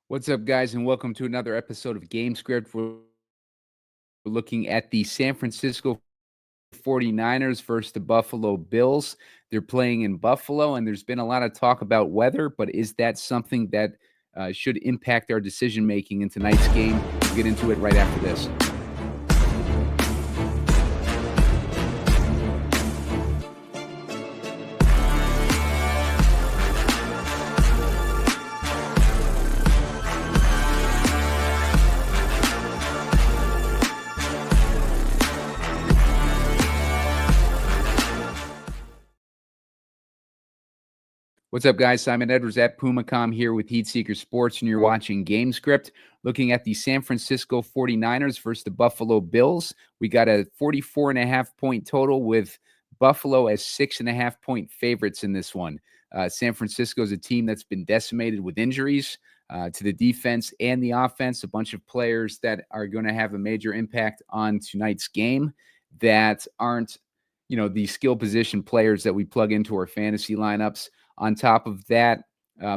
What's up, guys, and welcome to another episode of Gamescript. We're looking at the San Francisco 49ers versus the Buffalo Bills. They're playing in Buffalo, and there's been a lot of talk about weather, but is that something that should impact our decision-making in tonight's game? We'll get into it right after this. What's up, guys? Simon Edwards at Pumacom here with Heatseeker Sports, and you're watching Gamescript, looking at the San Francisco 49ers versus the Buffalo Bills. We got a 44.5-point total with Buffalo as 6.5-point favorites in this one. San Francisco is a team that's been decimated with injuries to the defense and the offense, a bunch of players that are going to have a major impact on tonight's game that aren't, the skill position players that we plug into our fantasy lineups. On top of that,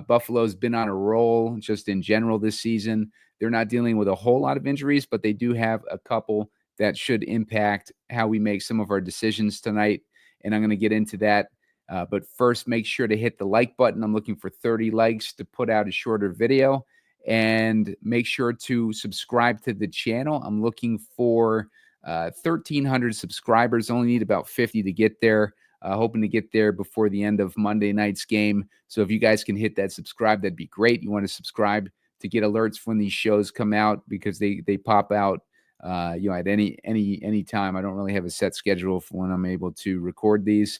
Buffalo's been on a roll just in general this season. They're not dealing with a whole lot of injuries, but they do have a couple that should impact how we make some of our decisions tonight. And I'm going to get into that. But first, make sure to hit the like button. I'm looking for 30 likes to put out a shorter video. And make sure to subscribe to the channel. I'm looking for 1,300 subscribers. Only need about 50 to get there. Hoping to get there before the end of Monday night's game. So if you guys can hit that subscribe, that'd be great. You want to subscribe to get alerts when these shows come out because they pop out, at any time. I don't really have a set schedule for when I'm able to record these.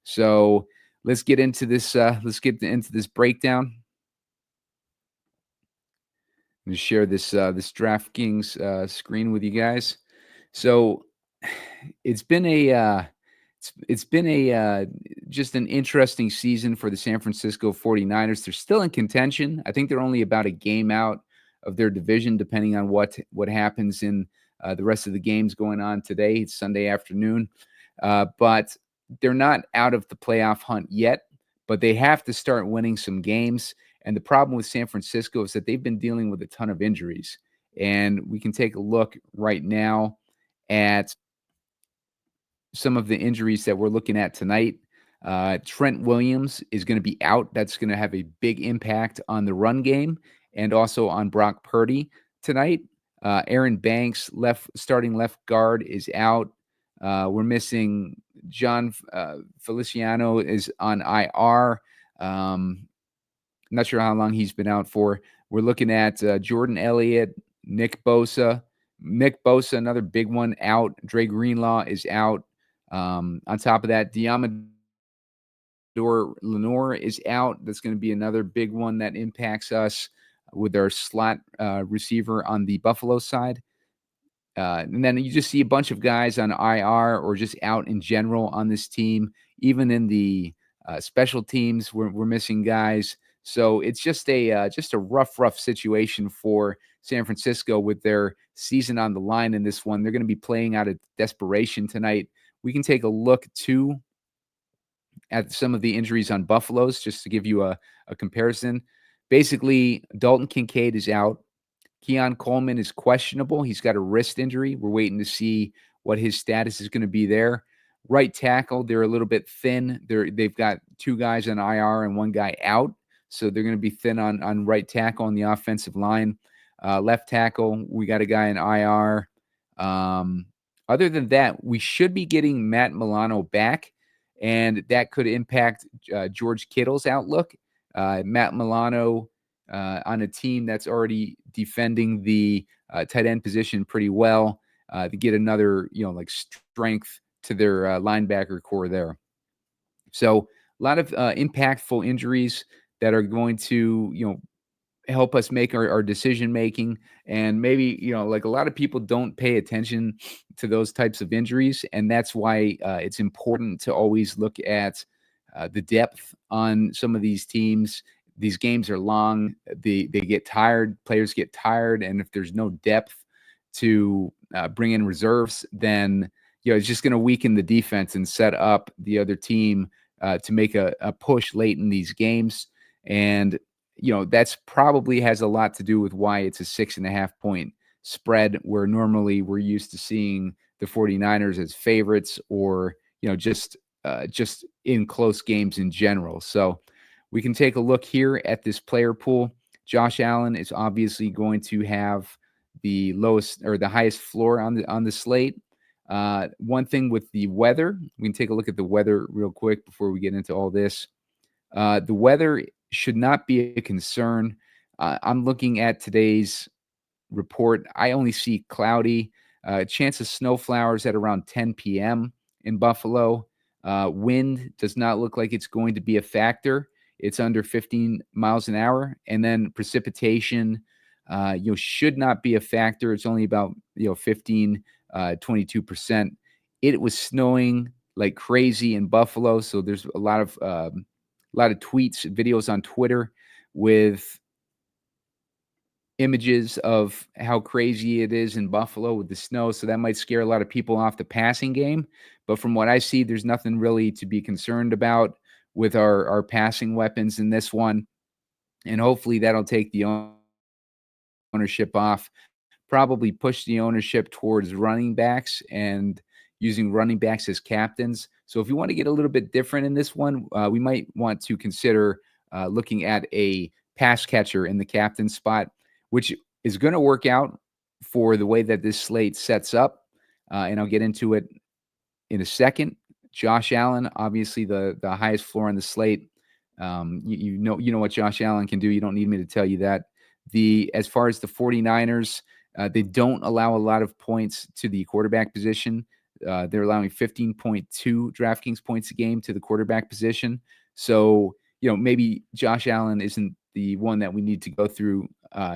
So let's get into this. Into this breakdown. I'm going to share this DraftKings screen with you guys. So it's been a just an interesting season for the San Francisco 49ers. They're still in contention. I think they're only about a game out of their division, depending on what happens in the rest of the games going on today. It's Sunday afternoon. But they're not out of the playoff hunt yet, but they have to start winning some games. And the problem with San Francisco is that they've been dealing with a ton of injuries. And we can take a look right now at some of the injuries that we're looking at tonight. Trent Williams is going to be out. That's going to have a big impact on the run game and also on Brock Purdy tonight. Aaron Banks, starting left guard, is out. We're missing John Feliciano is on IR. Not sure how long he's been out for. We're looking at Jordan Elliott, Nick Bosa. Nick Bosa, another big one, out. Dre Greenlaw is out. On top of that, Diamador Lenore is out. That's going to be another big one that impacts us with our slot receiver on the Buffalo side. And then you just see a bunch of guys on IR or just out in general on this team. Even in the special teams, we're missing guys. So it's just a rough situation for San Francisco with their season on the line in this one. They're going to be playing out of desperation tonight. We can take a look, too, at some of the injuries on Buffalo's just to give you a comparison. Basically, Dalton Kincaid is out. Keon Coleman is questionable. He's got a wrist injury. We're waiting to see what his status is going to be there. Right tackle, they're a little bit thin. They've got two guys on IR and one guy out. So they're going to be thin on right tackle on the offensive line. Left tackle, we got a guy in IR. Other than that, we should be getting Matt Milano back, and that could impact George Kittle's outlook. Matt Milano on a team that's already defending the tight end position pretty well to get another, strength to their linebacker core there. So a lot of impactful injuries that are going to, help us make our decision making. And maybe, a lot of people don't pay attention to those types of injuries. And that's why it's important to always look at the depth on some of these teams. These games are long. They get tired. Players get tired. And if there's no depth to bring in reserves, then, it's just going to weaken the defense and set up the other team to make a push late in these games. And that's probably has a lot to do with why it's a 6.5-point spread, where normally we're used to seeing the 49ers as favorites, or, just in close games in general. So we can take a look here at this player pool. Josh Allen is obviously going to have the lowest or the highest floor on the slate. One thing with the weather, we can take a look at the weather real quick before we get into all this. The weather should not be a concern. I'm looking at today's report. I only see cloudy. Chance of snow flowers at around 10 p.m. in Buffalo. Wind does not look like it's going to be a factor. It's under 15 miles an hour. And then precipitation, should not be a factor. It's only about 15, 22%. It was snowing like crazy in Buffalo, so there's a lot of tweets, videos on Twitter with images of how crazy it is in Buffalo with the snow. So that might scare a lot of people off the passing game. But from what I see, there's nothing really to be concerned about with our passing weapons in this one. And hopefully that'll take the ownership off, probably push the ownership towards running backs and using running backs as captains. So if you want to get a little bit different in this one, we might want to consider looking at a pass catcher in the captain spot, which is going to work out for the way that this slate sets up. And I'll get into it in a second. Josh Allen, obviously the highest floor on the slate. You know what Josh Allen can do. You don't need me to tell you that. As far as the 49ers, they don't allow a lot of points to the quarterback position. They're allowing 15.2 DraftKings points a game to the quarterback position. So, maybe Josh Allen isn't the one that we need to go through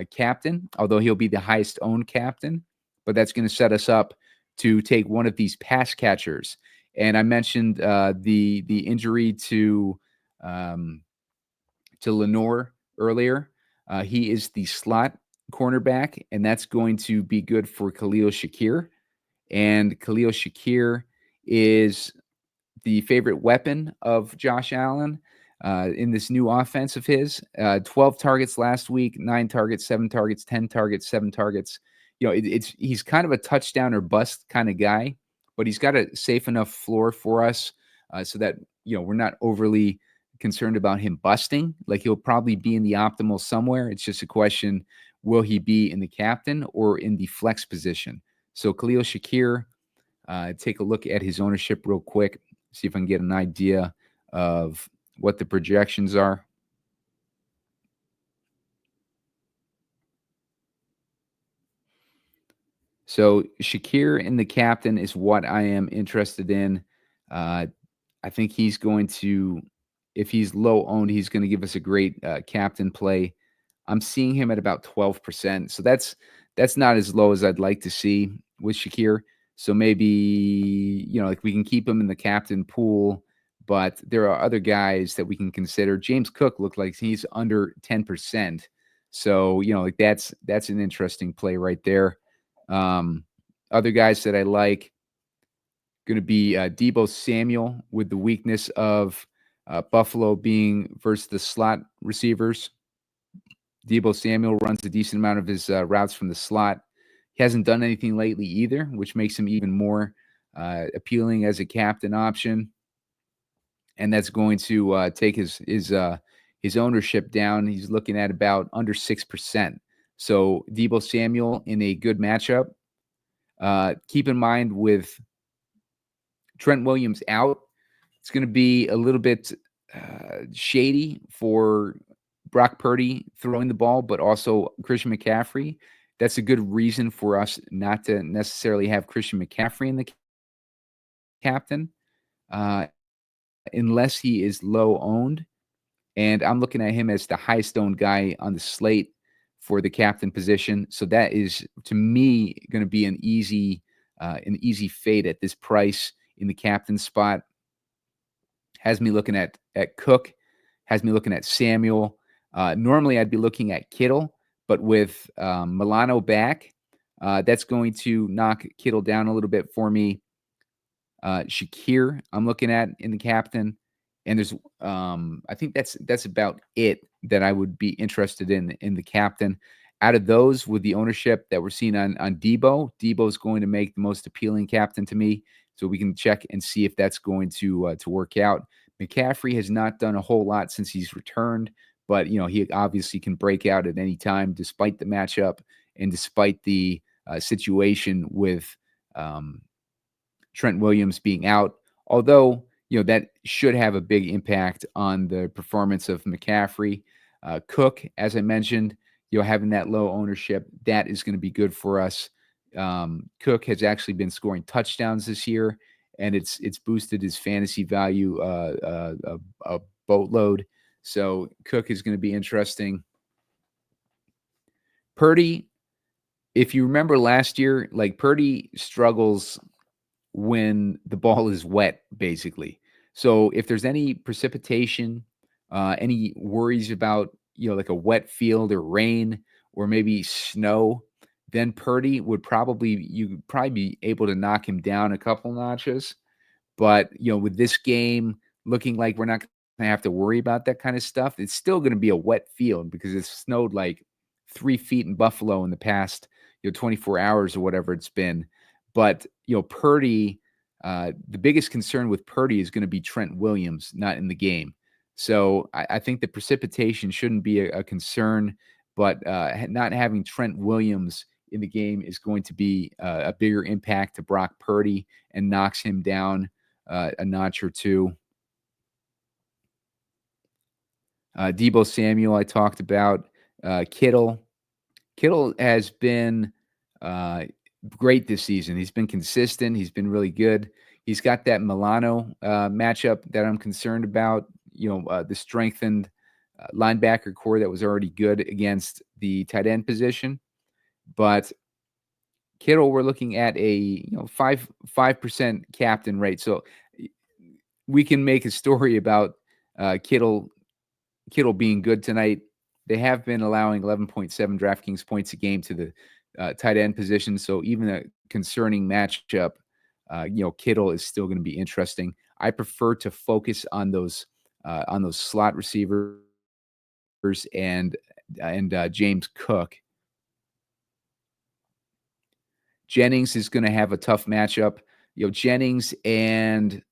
captain, although he'll be the highest owned captain. But that's going to set us up to take one of these pass catchers. And I mentioned the injury to Lenore earlier. He is the slot cornerback, and that's going to be good for Khalil Shakir. And Khalil Shakir is the favorite weapon of Josh Allen in this new offense of his. 12 targets last week, 9 targets, 7 targets, 10 targets, 7 targets. He's kind of a touchdown or bust kind of guy, but he's got a safe enough floor for us so that we're not overly concerned about him busting. Like, he'll probably be in the optimal somewhere. It's just a question, will he be in the captain or in the flex position? So Khalil Shakir, take a look at his ownership real quick, see if I can get an idea of what the projections are. So Shakir in the captain is what I am interested in. I think he's going to, if he's low owned, he's going to give us a great captain play. I'm seeing him at about 12%. So that's not as low as I'd like to see with Shakir. So maybe, like, we can keep him in the captain pool, but there are other guys that we can consider. James Cook looked like he's under 10%. So, like, that's an interesting play right there. Other guys that I like, going to be Deebo Samuel, with the weakness of Buffalo being versus the slot receivers. Deebo Samuel runs a decent amount of his routes from the slot. He hasn't done anything lately either, which makes him even more appealing as a captain option. And that's going to take his ownership down. He's looking at about under 6%. So Deebo Samuel in a good matchup. Keep in mind, with Trent Williams out, it's going to be a little bit shady for Brock Purdy throwing the ball, but also Christian McCaffrey. That's a good reason for us not to necessarily have Christian McCaffrey in the captain, unless he is low owned. And I'm looking at him as the highest owned guy on the slate for the captain position. So that is, to me, going to be an easy fade at this price in the captain spot. Has me looking at Cook, has me looking at Samuel. Normally I'd be looking at Kittle, but with Milano back, that's going to knock Kittle down a little bit for me. Shakir, I'm looking at in the captain. And there's I think that's about it that I would be interested in the captain. Out of those, with the ownership that we're seeing on Deebo's going to make the most appealing captain to me. So we can check and see if that's going to work out. McCaffrey has not done a whole lot since he's returned, but he obviously can break out at any time, despite the matchup and despite the situation with Trent Williams being out. Although that should have a big impact on the performance of McCaffrey. Cook, as I mentioned, having that low ownership, that is going to be good for us. Cook has actually been scoring touchdowns this year, and it's boosted his fantasy value a boatload. So Cook is going to be interesting. Purdy, if you remember last year, like Purdy struggles when the ball is wet, basically. So if there's any precipitation, any worries about like a wet field or rain or maybe snow, then Purdy would you'd probably be able to knock him down a couple notches. But with this game looking like we're not going to have to worry about that kind of stuff, it's still going to be a wet field because it's snowed like 3 feet in Buffalo in the past 24 hours or whatever it's been. But Purdy, the biggest concern with Purdy is going to be Trent Williams not in the game. So I think the precipitation shouldn't be a concern, but not having Trent Williams in the game is going to be a bigger impact to Brock Purdy and knocks him down a notch or two. Deebo Samuel, I talked about. Kittle has been great this season. He's been consistent. He's been really good. He's got that Milano matchup that I'm concerned about. The strengthened linebacker core that was already good against the tight end position. But Kittle, we're looking at a 5% captain rate. So we can make a story about Kittle being good tonight. They have been allowing 11.7 DraftKings points a game to the tight end position. So even a concerning matchup, Kittle is still going to be interesting. I prefer to focus on those slot receivers and James Cook. Jennings is going to have a tough matchup. Jennings and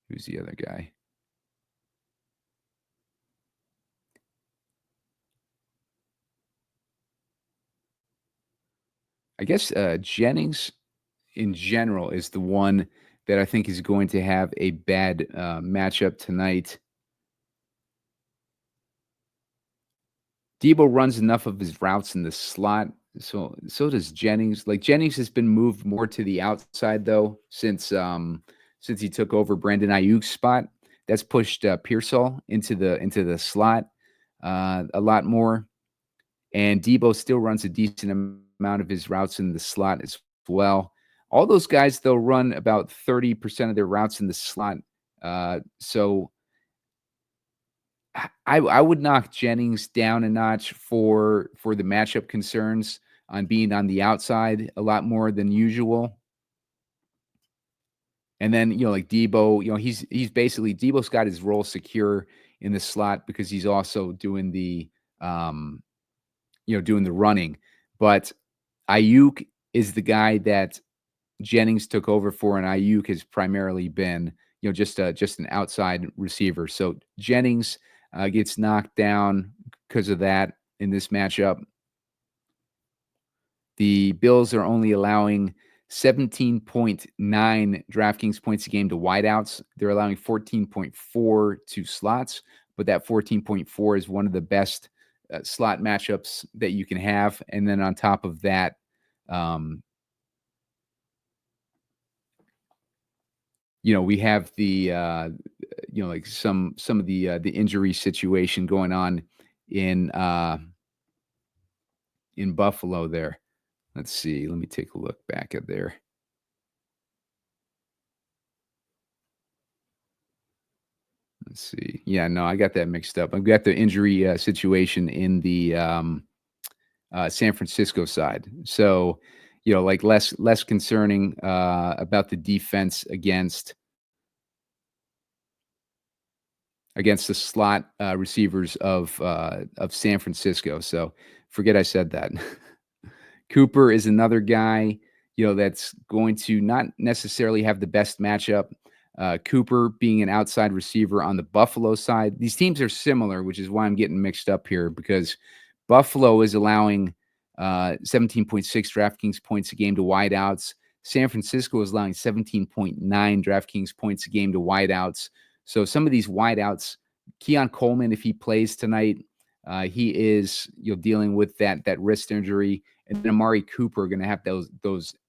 who's the other guy? I guess Jennings in general is the one that I think is going to have a bad matchup tonight. Deebo runs enough of his routes in the slot. So does Jennings. Like Jennings has been moved more to the outside though since he took over Brandon Ayuk's spot. That's pushed Pearsall into the slot a lot more. And Deebo still runs a decent amount of his routes in the slot as well. All those guys, though, run about 30% of their routes in the slot. So I would knock Jennings down a notch for the matchup concerns on being on the outside a lot more than usual. And then, like Deebo, he's basically Deebo's got his role secure in the slot because he's also doing the doing the running. But Ayuk is the guy that Jennings took over for, and Ayuk has primarily been, just an outside receiver. So Jennings gets knocked down because of that in this matchup. The Bills are only allowing 17.9 DraftKings points a game to wideouts. They're allowing 14.4 to slots, but that 14.4 is one of the best slot matchups that you can have. And then on top of that, we have the like some of the injury situation going on in Buffalo there. Let's see. Let me take a look back at there. Let's see. Yeah, no, I got that mixed up. I've got the injury situation in the San Francisco side. So like less concerning about the defense against the slot receivers of San Francisco. So forget I said that. Cooper is another guy, that's going to not necessarily have the best matchup. Cooper being an outside receiver on the Buffalo side. These teams are similar, which is why I'm getting mixed up here, because Buffalo is allowing 17.6 DraftKings points a game to wideouts. San Francisco is allowing 17.9 DraftKings points a game to wideouts. So some of these wideouts, Keon Coleman, if he plays tonight, he is dealing with that wrist injury, and then Amari Cooper are going to have those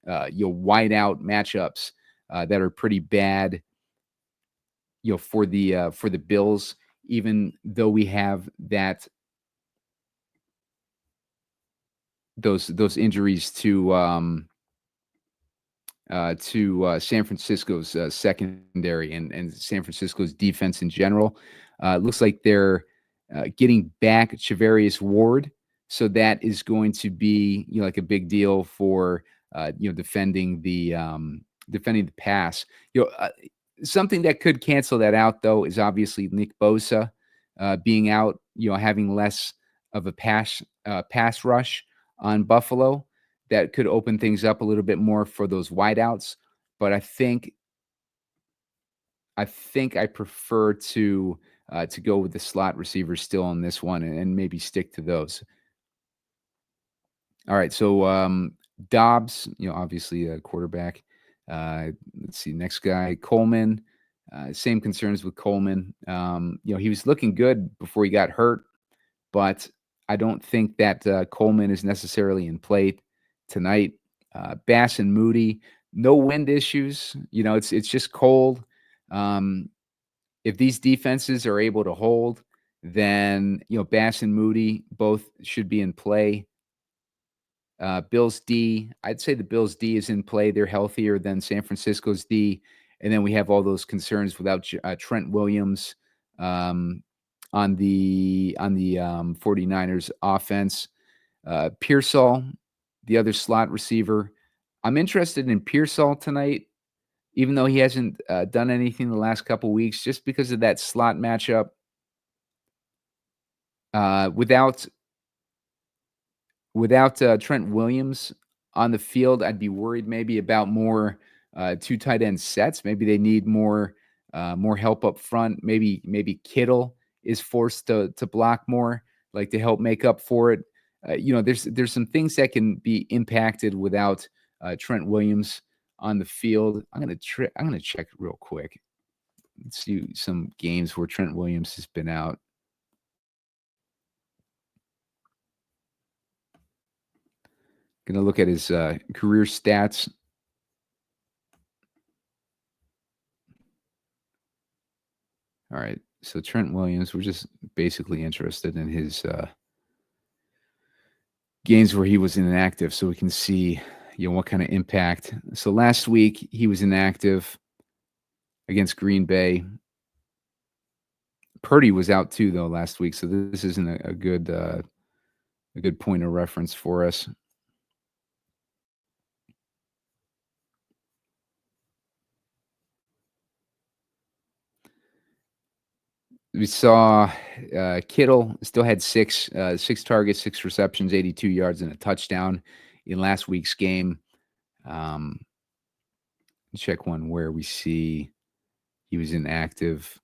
wideout matchups that are pretty bad, for the Bills. Even though we have those injuries to San Francisco's secondary and San Francisco's defense in general. It looks like they're getting back Charvarius Ward, so that is going to be like a big deal for defending the pass. Something that could cancel that out, though, is obviously Nick Bosa being out. Having less of a pass rush on Buffalo. That could open things up a little bit more for those wideouts. But I think I prefer to go with the slot receivers still on this one and maybe stick to those. All right, so Dobbs, obviously a quarterback. Let's see, next guy, Coleman. Same concerns with Coleman. He was looking good before he got hurt, but I don't think that Coleman is necessarily in play tonight. Bass and Moody, no wind issues. It's just cold. If these defenses are able to hold, then Bass and Moody both should be in play. Bills D, I'd say the Bills D is in play. They're healthier than San Francisco's D, and then we have all those concerns without Trent Williams on the 49ers offense. Pearsall, the other slot receiver. I'm interested in Pearsall tonight, even though he hasn't done anything the last couple weeks, just because of that slot matchup. Without Trent Williams on the field, I'd be worried maybe about more two tight end sets. Maybe they need more help up front. Maybe Kittle is forced to block more, like to help make up for it. There's some things that can be impacted without Trent Williams on the field. I'm gonna check real quick. Let's see some games where Trent Williams has been out. Gonna look at his career stats. All right, so Trent Williams, we're just basically interested in his games where he was inactive, so we can see what kind of impact. So last week he was inactive against Green Bay. Purdy was out too, though, last week, so this isn't a good point of reference for us. We saw Kittle still had six targets, 6 receptions, 82 yards, and a touchdown in last week's game. Check one where we see he was inactive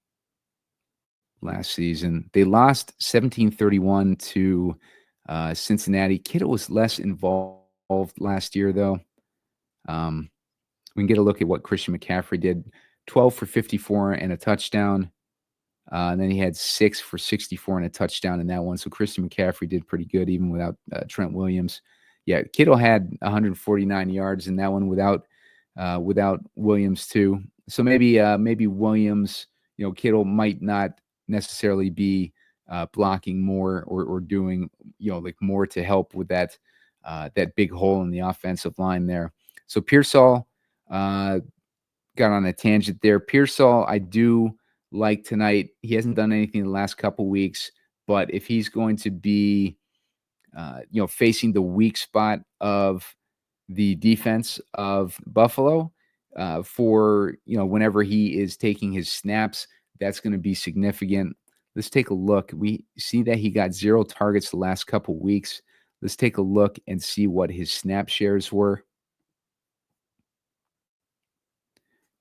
last season. They lost 17-31 to Cincinnati. Kittle was less involved last year, though. We can get a look at what Christian McCaffrey did. 12 for 54 and a touchdown. And then he had 6 for 64 and a touchdown in that one. So Christian McCaffrey did pretty good even without Trent Williams. Yeah, Kittle had 149 yards in that one without Williams too. So maybe Williams, Kittle might not necessarily be blocking more or doing like more to help with that big hole in the offensive line there. So Pearsall got on a tangent there. Pearsall, I do like tonight. He hasn't done anything the last couple weeks, but if he's going to be facing the weak spot of the defense of Buffalo for, whenever he is taking his snaps. That's going to be significant. Let's take a look. We see that he got 0 targets the last couple weeks. Let's take a look and see what his snap shares were.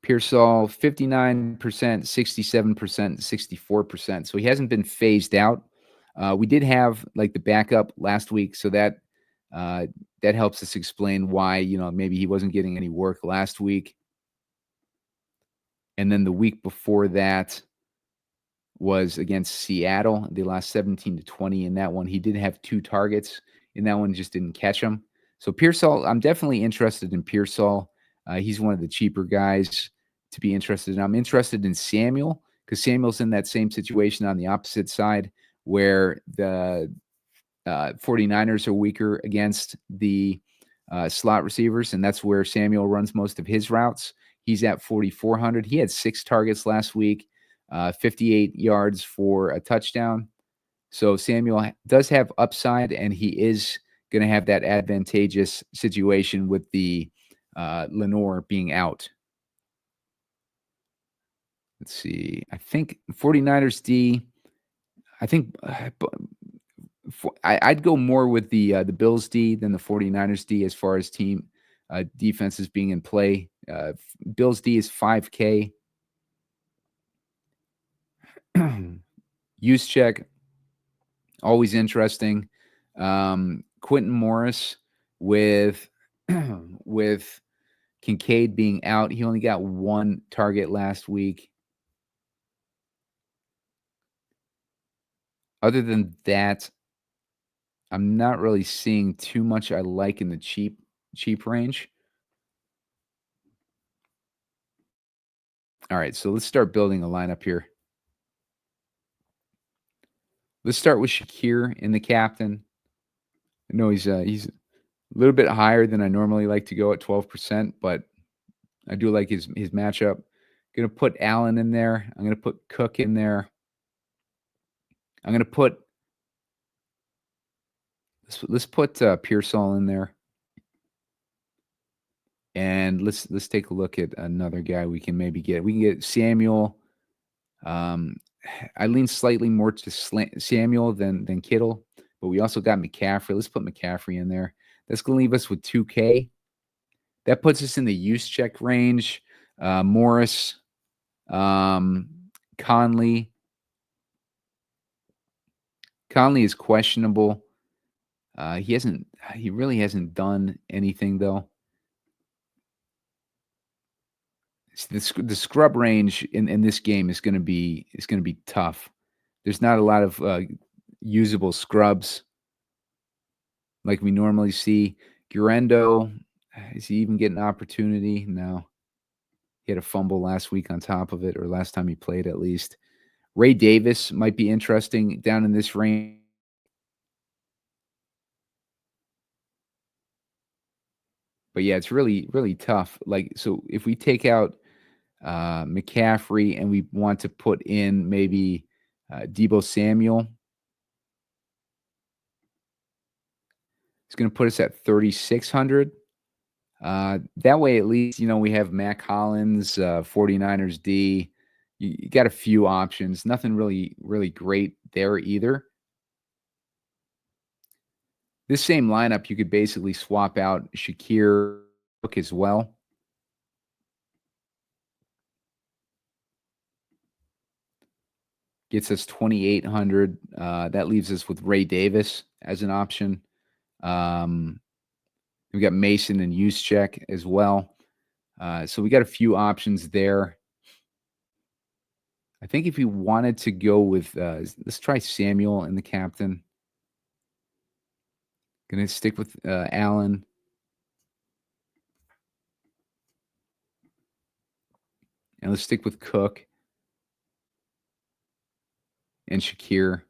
Pearsall, 59%, 67%, 64%. So he hasn't been phased out. We did have like the backup last week, so that helps us explain why, maybe he wasn't getting any work last week. And then the week before that was against Seattle. They lost 17-20 in that one. He did have 2 targets in that one, just didn't catch them. So Pearsall, I'm definitely interested in Pearsall. He's one of the cheaper guys to be interested in. I'm interested in Samuel because Samuel's in that same situation on the opposite side where the 49ers are weaker against the slot receivers, and that's where Samuel runs most of his routes. He's at 4,400. He had 6 targets last week, 58 yards for a touchdown. So Samuel does have upside, and he is going to have that advantageous situation with the Lenore being out. Let's see. I think 49ers D, I think I'd go more with the Bills D than the 49ers D as far as team defenses being in play. Bills D is 5K. Use check, always interesting. Quentin Morris with with Kincaid being out. He only got 1 target last week. Other than that, I'm not really seeing too much I like in the cheap range. All right, so let's start building a lineup here. Let's start with Shakir in the captain. I know he's a little bit higher than I normally like to go at 12%, but I do like his matchup. Gonna put Allen in there. I'm gonna put Cook in there. I'm gonna put let's put Pearsall in there, and let's take a look at another guy we can maybe get. We can get Samuel. I lean slightly more to Samuel than Kittle, but we also got McCaffrey. Let's put McCaffrey in there. That's gonna leave us with 2K. That puts us in the use check range. Morris, Conley. Conley is questionable. He really hasn't done anything though. The scrub range in this game is going to be tough. There's not a lot of usable scrubs like we normally see. Gurendo, is he even getting an opportunity? No. He had a fumble last week on top of it, or last time he played at least. Ray Davis might be interesting down in this range. But yeah, it's really, really tough. Like, so if we take out McCaffrey and we want to put in maybe Deebo Samuel, it's going to put us at 3,600. That way, at least, we have Mac Hollins, 49ers D. You got a few options. Nothing really, really great there either. This same lineup, you could basically swap out Shakir as well. Gets us 2,800. That leaves us with Ray Davis as an option. We got Mason and Juszczyk as well. So we got a few options there. I think if you wanted to go with, let's try Samuel in the captain. Going to stick with Allen. And let's stick with Cook and Shakir.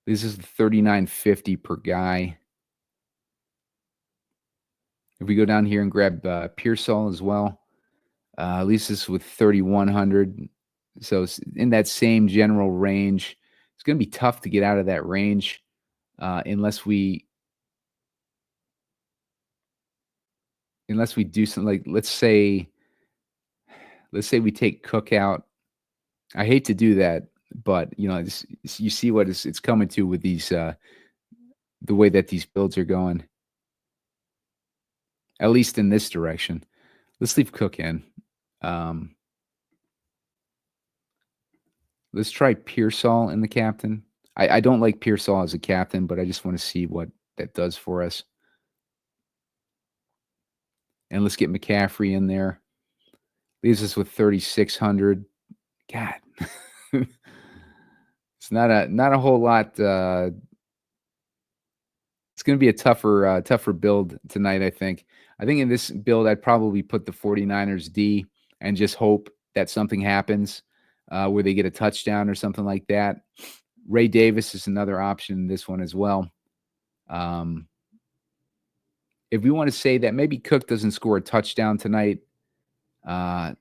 This is $39.50 per guy. If we go down here and grab Pearsall as well, at least this is with 3,100. So in that same general range. It's going to be tough to get out of that range unless we unless we do something like, let's say we take Cook out. I hate to do that, but you see what it's coming to with these the way that these builds are going, at least in this direction. Let's leave Cook in. Let's try Pearsall in the captain. I don't like Pearsall as a captain, but I just want to see what that does for us. And let's get McCaffrey in there. Leaves us with 3,600. God. It's not a whole lot. It's going to be a tougher build tonight, I think. I think in this build, I'd probably put the 49ers D and just hope that something happens where they get a touchdown or something like that. Ray Davis is another option in this one as well. If we want to say that maybe Cook doesn't score a touchdown tonight, let's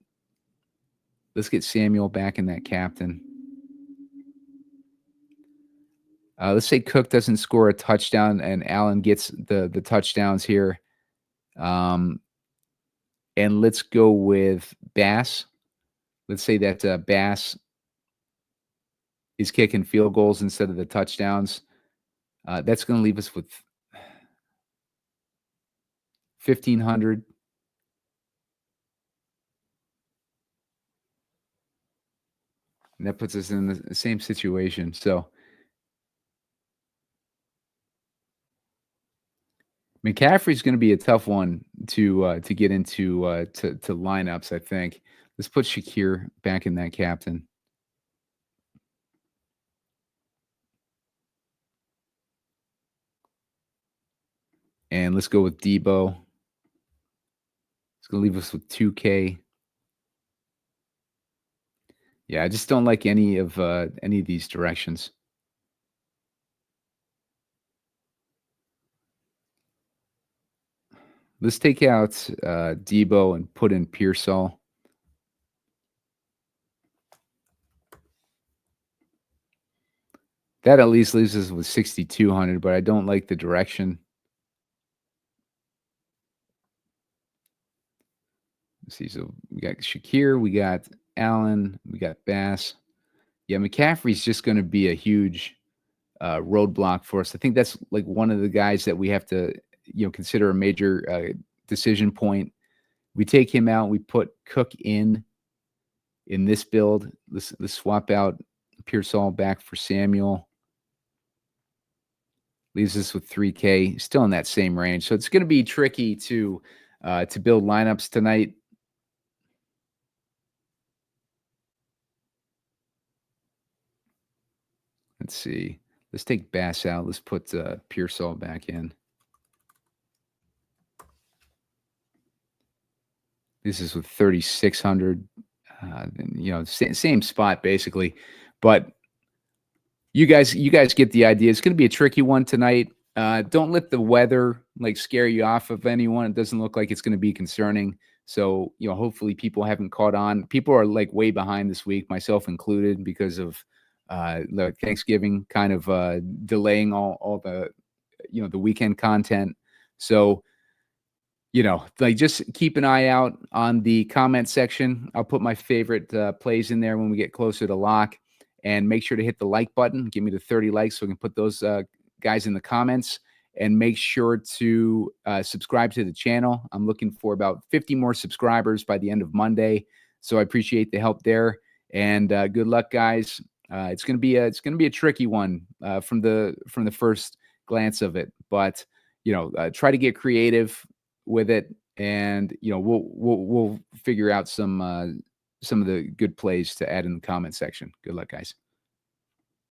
get Samuel back in that captain. Let's say Cook doesn't score a touchdown and Allen gets the touchdowns here. And let's go with Bass. Let's say that Bass is kicking field goals instead of the touchdowns. That's going to leave us with 1,500. And that puts us in the same situation. So McCaffrey's going to be a tough one to get into to lineups, I think. Let's put Shakir back in that captain. And let's go with Deebo. It's going to leave us with 2K. Yeah, I just don't like any of these directions. Let's take out Deebo and put in Pearsall. That at least leaves us with 6,200, but I don't like the direction. Let's see. So we got Shakir, we got Allen, we got Bass. Yeah, McCaffrey's just going to be a huge roadblock for us. I think that's like one of the guys that we have to, consider a major decision point. We take him out. We put Cook in this build. Let's swap out Pearsall back for Samuel. Leaves us with 3K, still in that same range. So it's going to be tricky to build lineups tonight. Let's see. Let's take Bass out. Let's put Pearsall back in. This is with 3,600. Same spot basically, but you guys get the idea. It's going to be a tricky one tonight. Don't let the weather scare you off of anyone. It doesn't look like it's going to be concerning. So hopefully people haven't caught on. People are way behind this week, myself included, because of Thanksgiving kind of delaying all the the weekend content. So just keep an eye out on the comment section. I'll put my favorite plays in there when we get closer to lock, and make sure to hit the like button. Give me the 30 likes so we can put those guys in the comments, and make sure to subscribe to the channel. I'm looking for about 50 more subscribers by the end of Monday. So I appreciate the help there, and good luck, guys. It's going to be a tricky one from the first glance of it, but try to get creative with it, and we'll figure out some of the good plays to add in the comment section. Good luck, guys.